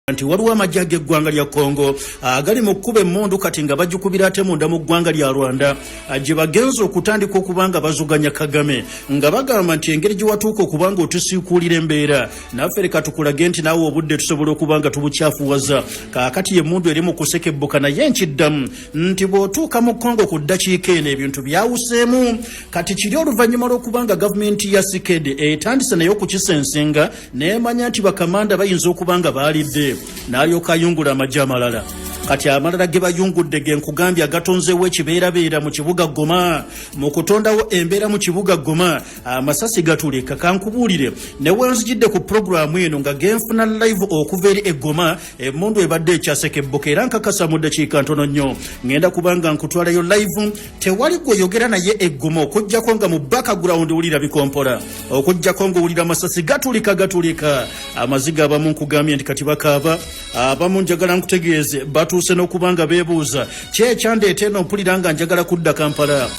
Anti waliwo amagye g'eggwanga lya Congo agali mu kkuba emmundu kati nga bajjukubira ate munda mu ggwanga lya Rwanda gye bagenza okutandika okubanga bazuganya Kagame nga bagamba nti engeri gye watuuka okubanga otusiikuulira embeera naffe leka tukulage nti naawe obudde tusobola okubanga tubukyafuwaza kaakati emmundu eri mu kusekebbuka naye nkiddamu nti bw'otuuka mu Congo ku ddakiika eno ebintu byawuseemu kati kiri oluvannyuma lw'okubanga gavumenti ya Sekedi etandise naye okukisensenga neemanya nti bakamanda bayinza okubanga baalidde n'alyoka ayungula amagye amalala kati amalala ge bayungudde ge nkugambye agatonzeewo ekibeerabeera mu kibuga Goma mu kutondawo embeera mu kibuga Goma amasasi gatuleka kankubuulire ne wenzijidde ku programu eno nga genfuna live okuva eri eGoma emmundu ebadde ekyasekebbuka era nkakasa mu ddakiika ntono nnyo ngenda kubanga nkutwalayo live tewali gweoyogera naye eGoma okujjako nga mu background wulira bikompola okujjako ng'owulira amasasi gatulika amaziga abamu nkugambye nti kati bakaaba abamu njagala nkutegeeze batuuse n'okubanga beebuuza kye ekyandeeta eno mpulira nga njagala kudda Kampala.